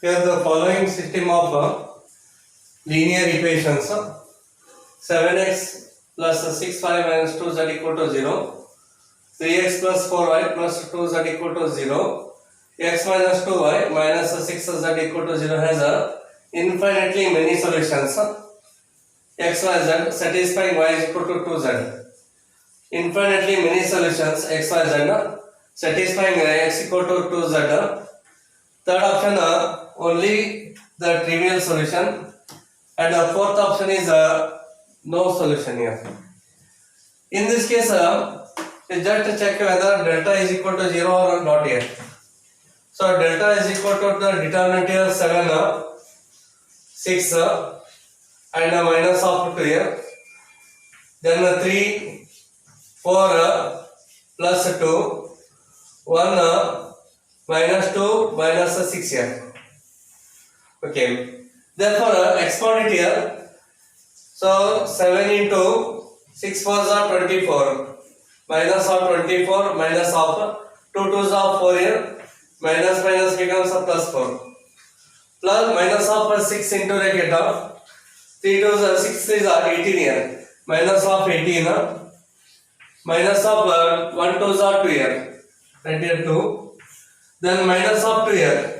Here the following system of linear equations: 7x plus 6y minus 2z equal to 0, 3x plus 4y plus 2z equal to 0, x minus 2y minus 6z equal to 0 has infinitely many solutions. X, y, z satisfying y is equal to 2z. Infinitely many solutions x, y, z satisfying x equal to 2z. Third option only the trivial solution, and the fourth option is no solution here. In this case, you just check whether delta is equal to 0 or not here. So delta is equal to the determinant here 7, 6 and minus of 2 here. Then 3, 4 plus 2, 1 minus 2 minus 6 here. Okay. Therefore, expound it here. So 7 into 6 4s are 24. Minus of 24 minus of 2 2s are 4 here. Minus minus becomes a plus 4. Plus minus of 6 into bracket of 3 2s are 6 3s are 18 here. Minus of 18. Minus of 1 2s are 2 here. And here 2. Then minus of 2 here.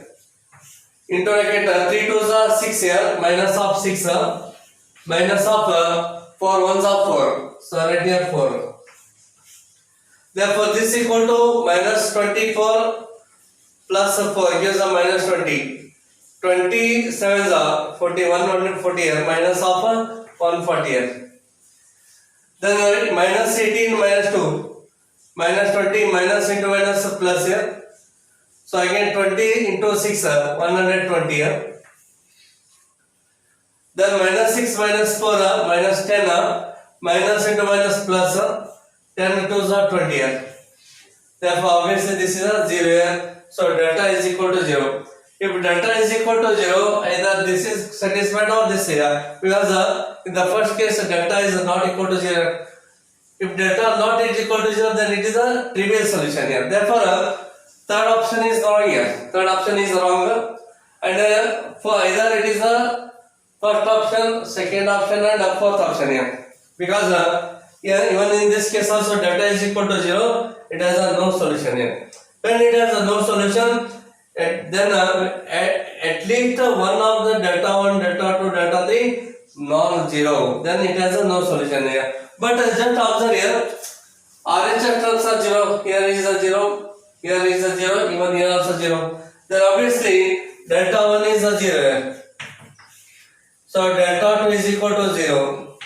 Into bracket 3 2s are 6 here. Minus of 6. Minus of 4 1s are 4. So right here 4. Therefore this is equal to minus 24 plus 4 gives a minus 20. 27 are 41 140 here. Minus of 140 here. Then minus 18 minus 2. Minus 20 minus into minus plus here. So again 20 into 6 120 here. Then minus 6 minus 4 minus 10 minus into minus plus 10 2s are 20 here. Therefore obviously this is a 0 here. So delta is equal to 0. If delta is equal to 0, either this is satisfied or this here, because in the first case delta is not equal to 0. If delta not is equal to 0, then it is a trivial solution here. Therefore third option is wrong here. Third option is wrong, and for either it is a first option, second option, and fourth option here. Because here even in this case also delta is equal to 0, it has a no solution here. When it has a no solution, then at least one of the delta 1, delta 2, delta 3 non-zero. Then it has a no solution here. But just observe here, RHS terms are 0. Here is a 0. Here is a 0, even here also 0. Then obviously delta 1 is a 0 here. So delta 2 is equal to 0.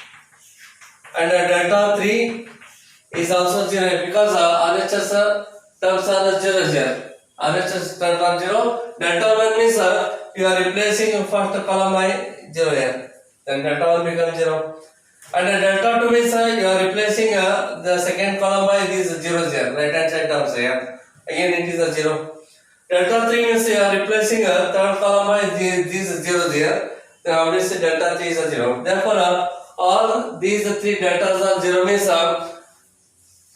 And delta 3 is also 0 because RHS terms are 0 here. RHS terms are 0. Delta 1 means you are replacing first column by 0 here. Then delta 1 becomes 0. And delta 2 means you are replacing the second column by these zeros here. Right hand side terms here. Again it is a 0. Delta 3 means you are replacing third column by these zeros here. Then obviously delta 3 is a 0. Therefore all these three deltas are 0 means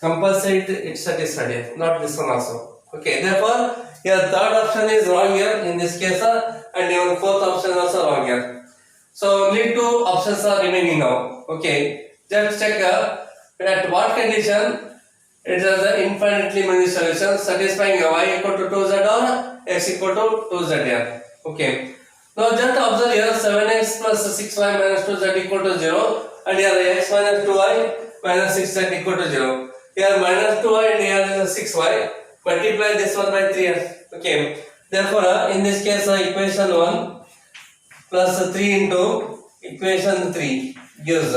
compulsory it's satisfied here. Not this one also. Okay. Therefore here third option is wrong here in this case, and even fourth option is also wrong here. So only two options are remaining now. Okay. Just check at what condition it has an infinitely many solutions satisfying y equal to 2z or x equal to 2z here. Okay. Now just observe here 7x plus 6y minus 2z equal to 0, and here x minus 2y minus 6z equal to 0. Here minus 2y and here is 6y. Multiply this one by 3. Okay. Therefore in this case equation 1 plus 3 into equation 3 gives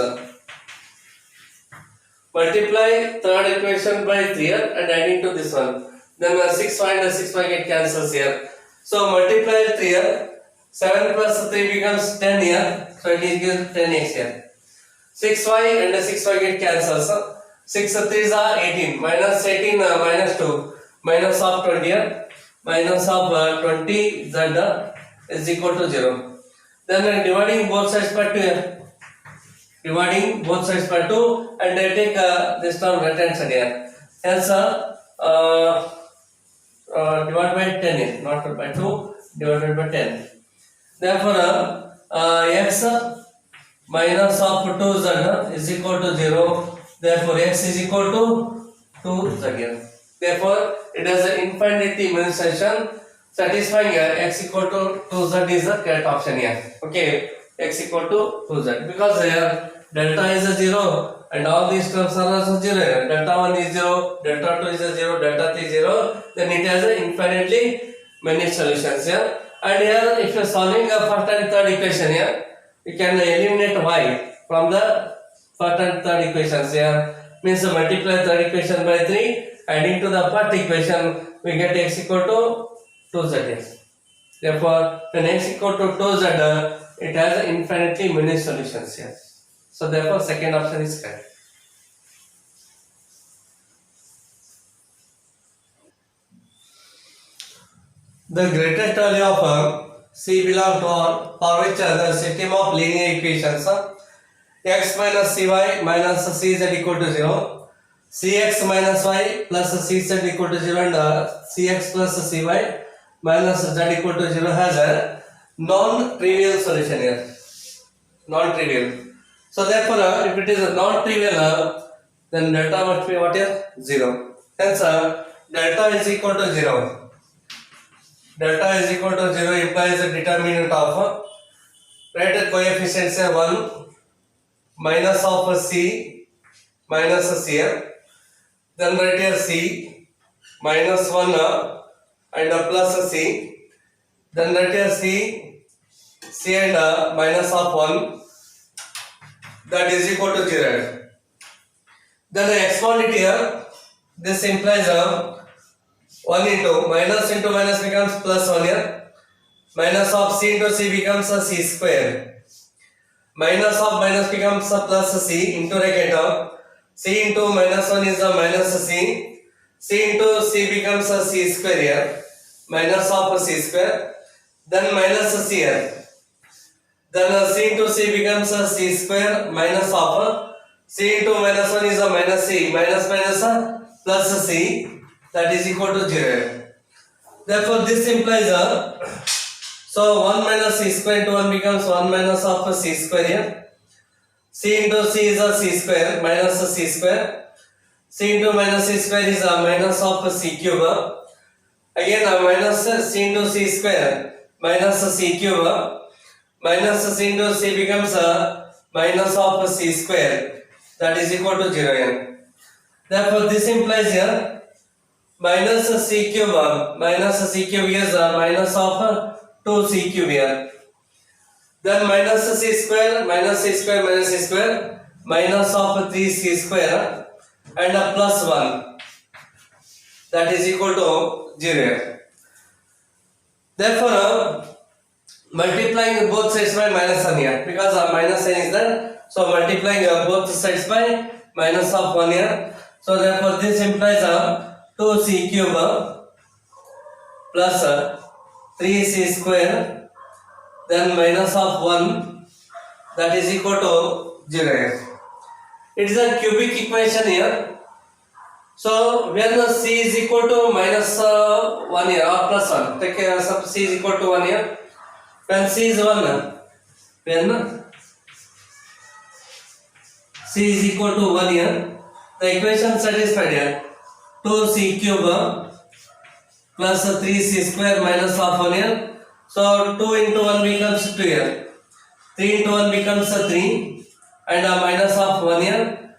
multiply third equation by 3 here and adding to this one. Then 6y and 6y get cancels here. So multiply 3 here. 7 plus 3 becomes 10 here. So it gives 10x here. 6y and 6y get cancels. 6 3s are 18. Minus 18 minus 2. Minus of 20 here. Minus of 20 z is equal to 0. Then dividing both sides by 2 here. Dividing both sides by 2 and I take this term right hand side here. Hence divide by 10 here, not by 2. divided by 10. Therefore, x minus of 2z is equal to 0. Therefore, x is equal to 2z here. Therefore, it has an infinity dimension satisfying here. X equal to 2z is the correct option here. Okay, x equal to 2z because here delta is a 0 and all these terms are also 0 here. Delta 1 is 0, delta 2 is a 0, delta 3 is 0. Then it has a infinitely many solutions here. And here, if you are solving a first and third equation here, you can eliminate y from the first and third equations here. Means multiply third equation by 3, adding to the first equation, we get x equal to 2z. Therefore, when x equal to 2z, it has infinitely many solutions here. So therefore, second option is correct. The greatest value of C belong to R for which the system of linear equations x minus cy minus cz equal to 0, cx minus y plus cz equal to 0 and cx plus cy minus z equal to 0 has a non-trivial solution here. Non-trivial. So therefore, if it is a non-trivial, then delta must be what here? 0. Hence, delta is equal to 0. Delta is equal to 0 implies the determinant of right coefficients 1 minus of c minus c, then right here c minus 1 and plus c, then right here c and minus of 1, that is equal to 0. Then the exponent here, this implies 1 into minus becomes plus 1 here. Minus of c into c becomes a c square. Minus of minus becomes a plus c into bracket of c into minus 1 is a minus c. C into c becomes a c square here. Minus of c square. Then minus c here. Then c into c becomes a c square minus of c into minus 1 is a minus c. Minus plus c. That is equal to 0. Therefore, this implies so 1 minus c square into 1 becomes 1 minus of c square here. C into c is a c square minus c square. C into minus c square is a minus of c cube. Again, minus c into c square minus c cube. Minus c into c becomes a minus of c square. That is equal to 0 here. Therefore, this implies here minus c cube is minus of 2c cube here. Then minus c square minus c square minus c square minus of 3c square and a plus 1, that is equal to 0. Therefore, multiplying both sides by minus 1 here, because minus sign is there, so multiplying both sides by minus of 1 here. So therefore, this implies 2c cube plus 3c square, then minus of 1, that is equal to 0. It is a cubic equation here. So when c is equal to minus 1 here or plus 1, take some c is equal to 1 here. When c is 1, when c is equal to 1 here, the equation satisfied here. 2c cube plus 3c square minus of 1 here. So 2 into 1 becomes 2 here. 3 into 1 becomes 3 and minus of 1 here.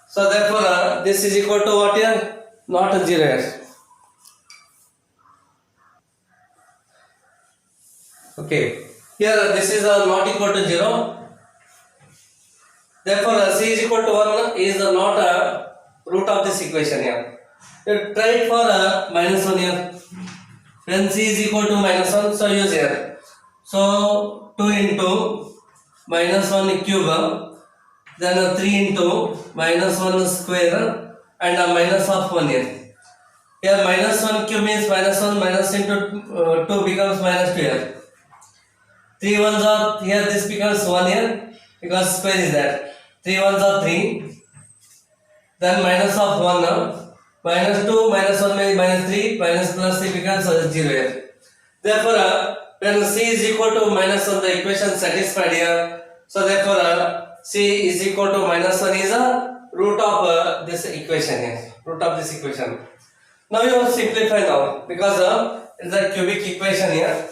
So therefore this is equal to what here? Not 0 here. Okay. Here this is not equal to 0. Therefore c is equal to 1 is not a root of this equation here. You try it for minus 1 here. When c is equal to minus 1, so use here. So 2 into minus 1 cube, then 3 into minus 1 square and minus of 1 here. Here minus 1 cube means minus 1 minus into 2 becomes minus 2 here. 3 ones are here, this becomes 1 here because square is there. 3 ones are 3. Then minus of 1 minus 2 minus 1 means minus 3 minus plus 3 becomes 0 here. Therefore, when c is equal to minus 1, the equation satisfied here. So therefore, c is equal to minus 1 is a root of this equation here. Root of this equation. Now you have simplify now because it's a cubic equation here.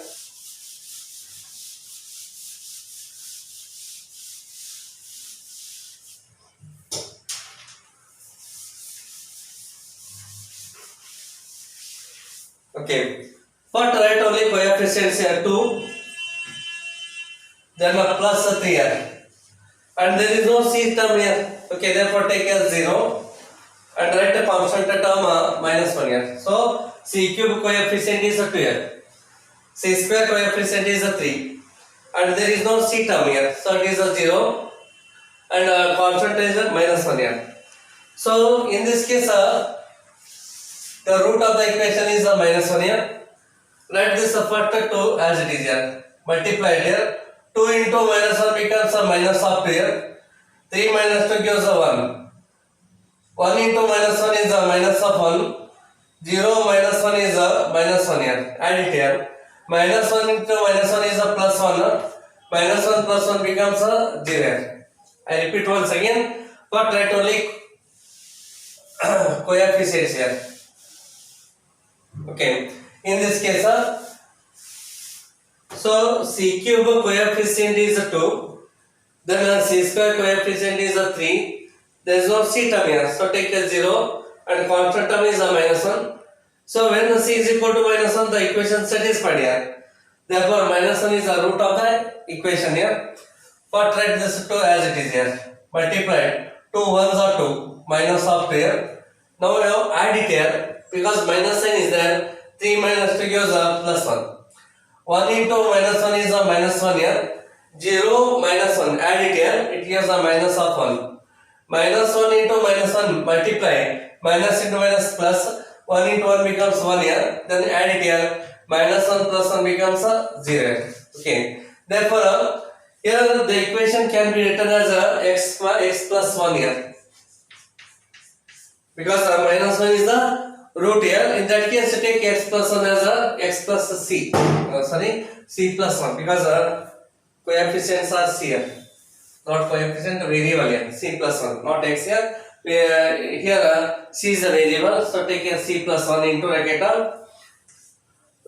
Okay. First write only coefficients here 2, then a plus 3 here. And there is no c term here. Okay, therefore take as 0 and write a constant term minus 1 here. So c cube coefficient is 2 here. C square coefficient is 3. And there is no c term here. So it is a 0 and constant is minus 1 here. So in this case, the root of the equation is minus 1 here. Write this first 2 as it is here. Multiply it here. 2 into minus 1 becomes a minus of 2 here. 3 minus 2 gives a 1. 1 into minus 1 is a minus of 1. 0 minus 1 is a minus 1 here. Add it here. Minus 1 into minus 1 is a plus 1. Minus 1 plus 1 becomes a 0 here. I repeat once again. But write only coefficients here. Okay. In this case, so c cube coefficient is 2, then c square coefficient is 3. There is no c term here, so take a 0 and constant term is a minus 1. So when c is equal to minus 1, the equation satisfied here. Therefore, minus 1 is the root of the equation here. But write this 2 as it is here. Multiplied 2 ones are 2, minus of 2 here. Now we have add it here because minus sign is there. 3 minus 2 gives a plus 1. 1 into minus 1 is a minus 1 here. 0 minus 1. Add it here. It gives a minus of 1. Minus 1 into minus 1 multiply. Minus into minus plus. 1 into 1 becomes 1 here. Then add it here. Minus 1 plus 1 becomes a 0. Okay. Therefore, here the equation can be written as x plus 1 here. Because minus 1 is the root here. In that case, take x plus 1 as x plus c. C plus 1 because coefficients are c here. Not coefficient, variable here. C plus 1, not x here. Here c is a variable, so take here c plus 1 into bracket.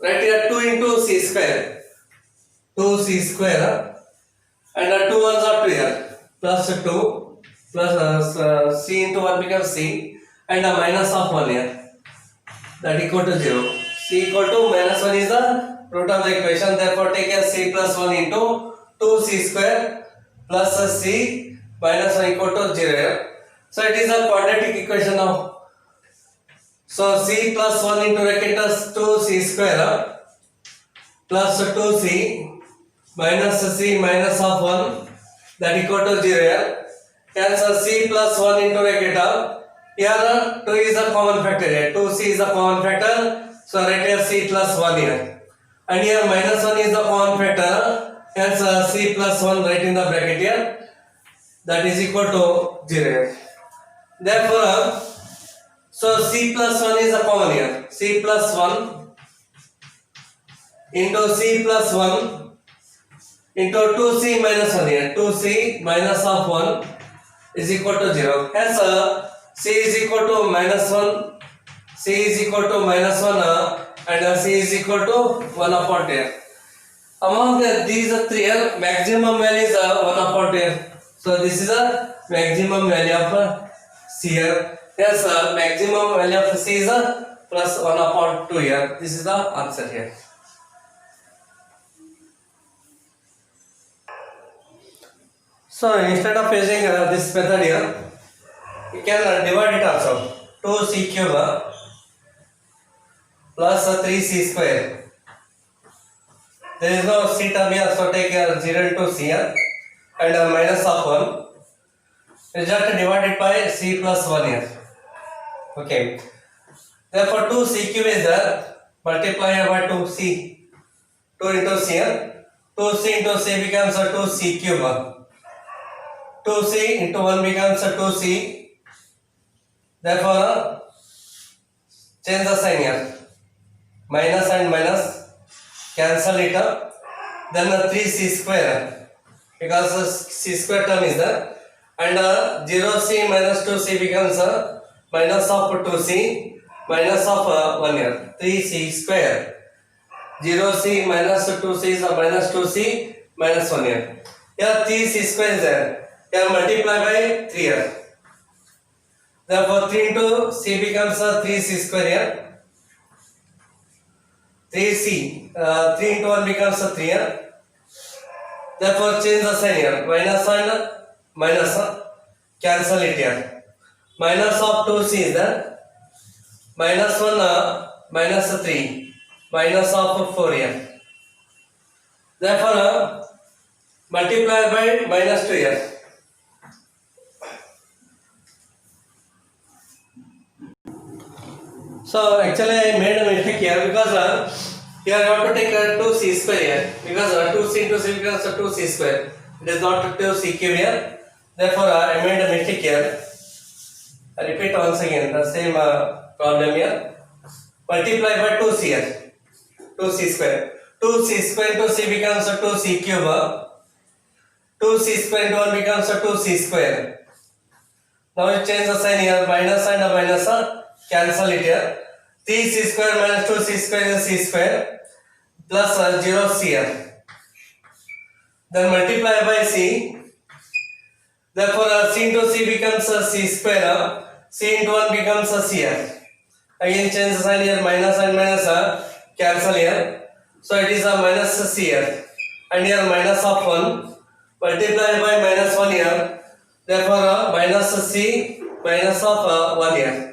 Write here 2 into c square. 2c square and 2 ones are 2 here. Plus 2 plus c into 1 becomes c and a minus of 1 here. That equal to 0. C equal to minus 1 is the root of the equation. Therefore, take as c plus 1 into 2c square plus c minus 1 equal to 0 here. So, it is a quadratic equation now. So, c plus 1 into bracket is 2c square plus 2c minus c minus of 1 that equal to 0 here. Hence, c plus 1 into bracket. Here 2 is a common factor here. 2c is a common factor. So write here c plus 1 here. And here minus 1 is the common factor. Hence c plus 1 right in the bracket here. That is equal to 0. Therefore, so c plus 1 is a common here. C plus 1 into c plus 1 into 2c minus 1 here. 2c minus of 1 is equal to 0. Hence, c is equal to minus 1, c is equal to minus 1 and c is equal to 1 upon 10. Among these three, maximum value is 1 upon 10. So this is a maximum value of c here. Yes, maximum value of c is plus 1 upon 2 here. This is the answer here. So instead of using this method here, you can divide it also. 2c cube plus 3c square. There is no c term here, so take 0 into c here and minus of 1. Result divided by c plus 1 here. Okay. Therefore, 2c cube is there. Multiply by 2c. 2 into c here. 2c into c becomes 2c cube. 2c into 1 becomes 2c. Therefore, change the sign here. Minus and minus. cancel it up. Then 3c square, because c square term is there, and 0c minus 2c becomes minus of 2c minus of 1 here, 3c square. 0c minus 2c is minus 2c minus 1 here. Here 3c square is there. Here multiply by 3 here. Therefore 3 into c becomes 3c square here. 3c, 3 into 1 becomes 3 here. Therefore change the sign here. Minus and minus, cancel it here. Minus of 2c is there. Minus 1, minus 3. Minus of 4 here. Therefore multiply by minus 2 here. So actually I made a mistake here, because here I have to take 2c square here, because 2c into c becomes 2c square. It is not 2c cube here. Therefore I made a mistake here. I repeat once again the same problem here. Multiply by 2c here. 2c square. 2c square into c becomes 2c cube. 2c square into 1 becomes 2c square. Now you change the sign here. Minus and minus, cancel it here. 3c square minus 2c square is c square, plus 0c here. Then multiply by c. Therefore c into c becomes c square. C into 1 becomes c here. Again change the sign here. Minus and minus, cancel here. So it is a minus c here. And here minus of 1. Multiply by minus 1 here. Therefore minus c minus of 1 here.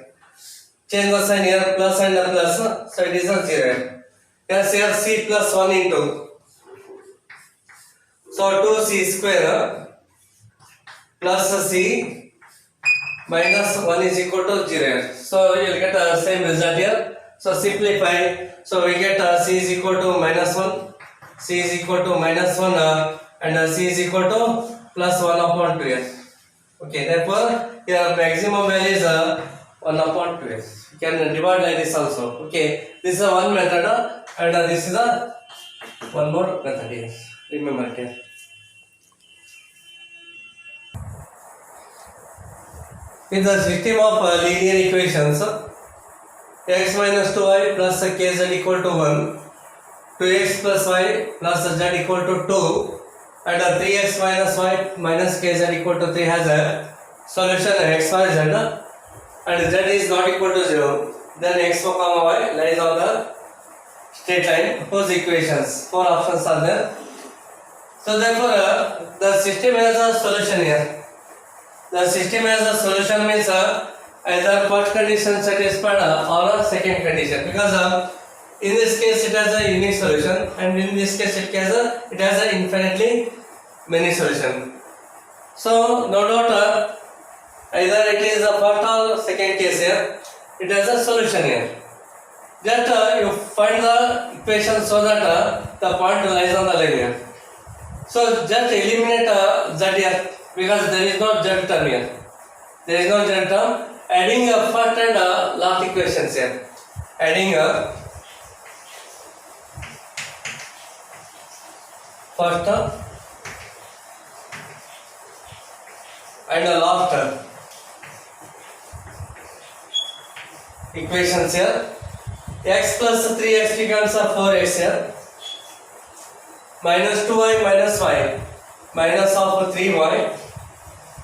Change the sign here. Plus and plus. So it is a 0. Yes, here c plus 1 into. So 2c square plus c minus 1 is equal to 0. So you will get the same result here. So simplify. So we get c is equal to minus 1, c is equal to minus 1, and c is equal to plus 1 upon 2s. Okay, therefore here maximum value is 1 upon 2s. You can divide like this also. Okay, this is one method, and this is one more method. Yes, remember it here. In the system of linear equations, x minus 2y plus kz equal to 1, 2x plus y plus z equal to 2, and 3x minus y minus kz equal to 3 has a solution x, y, z, and z is not equal to 0. Then x, y lies on the straight line. Those equations, 4 options are there. So therefore the system has a solution here. The system has a solution means either first condition satisfied or a second condition, because in this case it has a unique solution, and in this case it has a infinitely many solution. So no doubt either it is the first or second case here, it has a solution here. Just you find the equation so that the point lies on the line here. So just eliminate z here, because there is no z term here. There is no z term. Adding first and last equations here. Adding first and last equations here. X plus 3x becomes 4x here. Minus 2y minus y minus of 3y.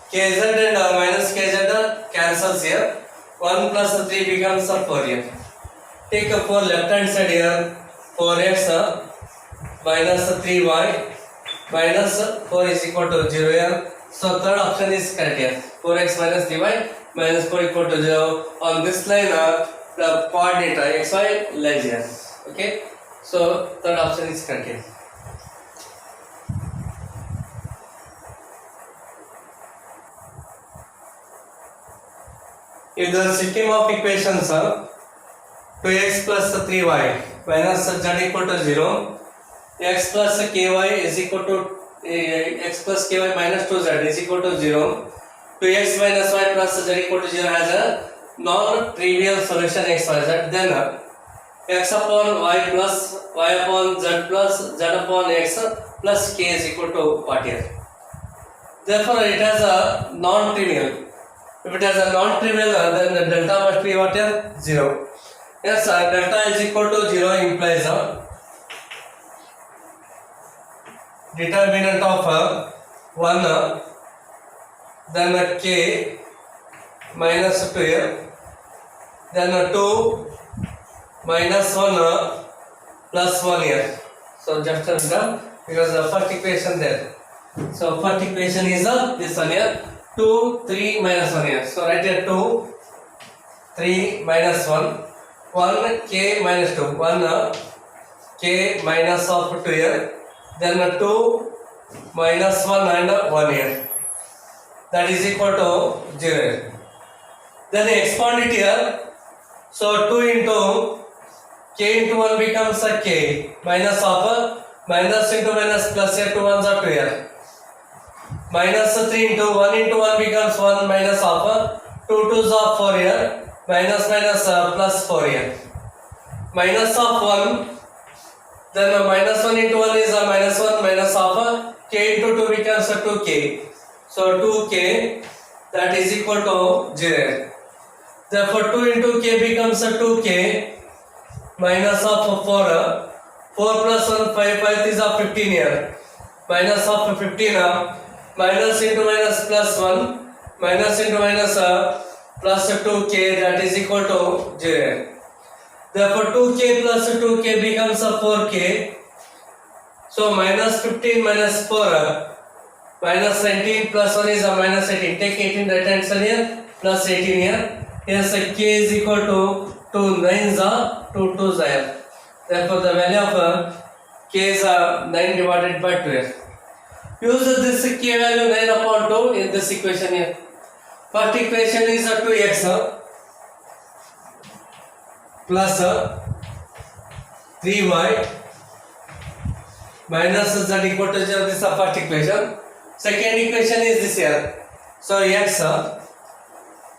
Kz and minus kz cancels here. 1 plus 3 becomes 4 here. Take 4 left hand side here. 4x minus 3y minus 4 is equal to 0 here. So third option is correct here. 4x minus 3y minus 4 equal to 0. On this line the coordinate xy lies here. Okay. So third option is correct here. If the system of equations 2x plus 3y minus z equal to 0, x plus ky is equal to x plus ky minus 2z is equal to 0, 2x minus y plus z equal to 0 has a non-trivial solution x, y, z, then x upon y plus y upon z plus z upon x plus k is equal to what here? Therefore, it has a non-trivial. If it has a non-trivial, then the delta must be what here? 0. Yes, delta is equal to 0 implies determinant of 1, then k minus 2 here, then 2 minus 1 plus 1 here. So just because the first equation there. So first equation is this one here, 2 3 minus 1 here. So write here 2 3 minus 1 1 k minus 2 1 k minus of 2 here, then 2 minus 1 and 1 here, that is equal to 0. Then expand it here. So 2 into k into 1 becomes a k minus of minus into minus plus here, 2 ones are 2 here, minus 3 into 1 becomes 1 minus of 2 2s are 4 here, minus minus plus 4 here, minus of 1, then minus 1 into 1 is minus 1 minus of k into 2 becomes 2k. So 2k, that is equal to 0. Therefore 2 into k becomes 2k minus of 4 plus 1 5 is 15 here, minus of 15 minus into minus plus 1 minus into minus plus 2k, that is equal to 0. Therefore 2k plus 2k becomes 4k. So minus 15 minus 4 minus 19 plus 1 is minus 18. Take 18 right hand side here plus 18 here. Yes, k is equal to 2 9s are 2 2s are here. Therefore the value of k is 9 divided by 12. Use this k value 9 upon 2 in this equation here. First equation is 2x plus 3y minus z equal to 0. This is the first equation. Second equation is this here. So x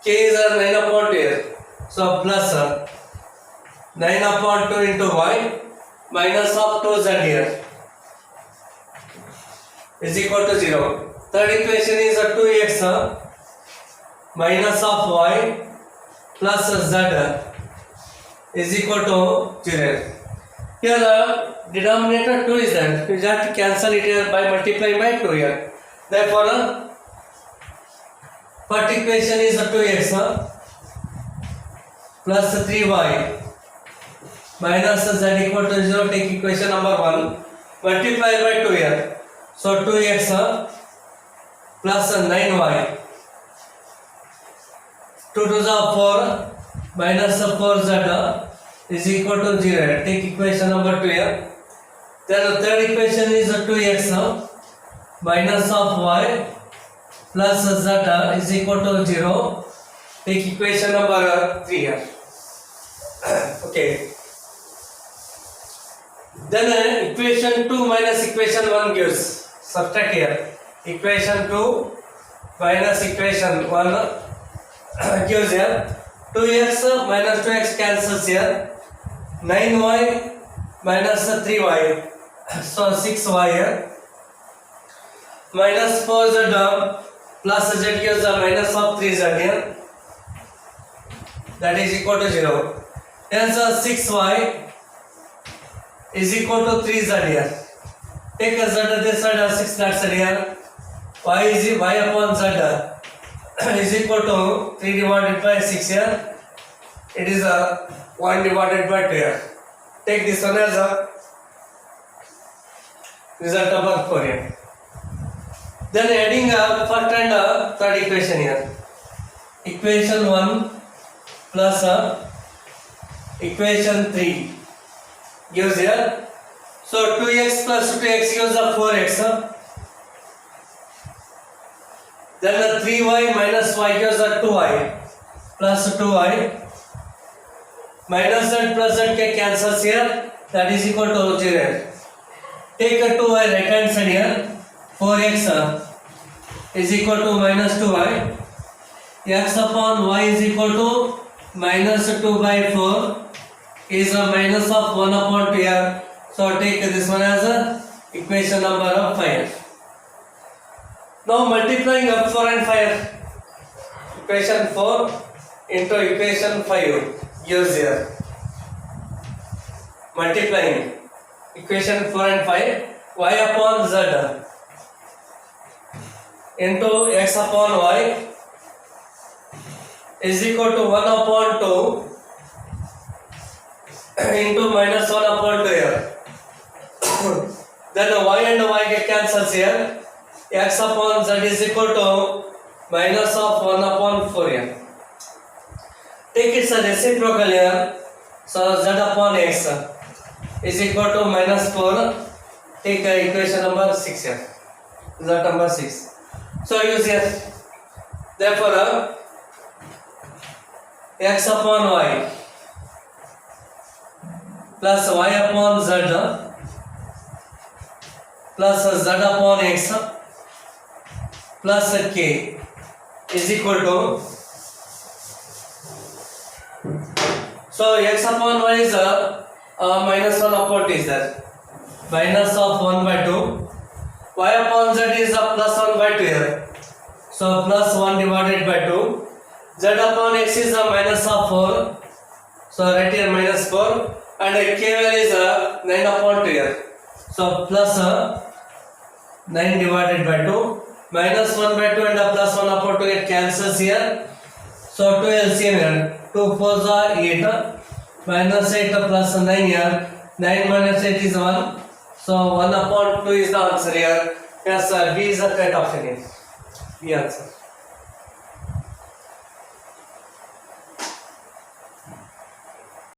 k is 9 upon 2 here. So plus 9 upon 2 into y minus of 2z here is equal to 0. Third equation is 2x minus of y plus z is equal to 0. Here the denominator 2 is there. You have to cancel it here by multiplying by 2 here. Therefore, first equation is 2x plus 3y minus z equal to 0. Take equation number 1, multiply by 2 here. So 2x plus 9y, 2 to the 4 minus 4z is equal to 0. Take equation number 2 here. Then the third equation is 2x minus of y plus z is equal to 0. Take equation number 3 here. Okay. Then equation 2 minus equation 1 gives, subtract here, equation 2 minus equation 1 gives here 2x minus 2x cancels here, 9y minus 3y, so 6y here, minus 4z plus z gives minus of 3z here, that is equal to 0. Hence 6y is equal to 3z here. Take a z this side, 6 that side here. Y is y upon z is equal to 3 divided by 6 here. It is 1 divided by 2 here. Take this one as a result of 4 here. Then adding first and third equation here. Equation 1 plus equation 3 gives here. So 2x plus 2x gives 4x. Then 3y minus y gives 2y plus 2y. Minus z plus z cancels here, that is equal to 0. Take a 2y right hand side here. 4x is equal to minus 2y. X upon y is equal to minus 2 by 4 is a minus of 1 upon 2 here. So take this one as a equation number of 5. Now multiplying up 4 and 5. Equation 4 into equation 5 gives here. Multiplying equation 4 and 5, y upon z into x upon y is equal to 1 upon 2 into minus 1 upon 2 here. Then y and y get cancels here. X upon z is equal to minus of 1 upon 4 here. Take its a reciprocal here. So z upon x is equal to minus 4. Take equation number 6 here. Result number 6. So use here. Therefore x upon y plus y upon z plus z upon x plus k is equal to, so x upon y is minus 1 upon 2 is there, minus of 1 by 2, y upon z is plus 1 by 2 here, so plus 1 divided by 2, z upon x is minus of 4, so right here minus 4, and k value is 9 upon 2 here, so plus 9 divided by 2, minus 1 by 2 and plus 1 upon 2 it cancels here, so 2 LCM here, 2 4s are 8, minus 8 plus 9 here, 9 minus 8 is 1, so 1 upon 2 is the answer here. Yes, B is the correct option here. B answer.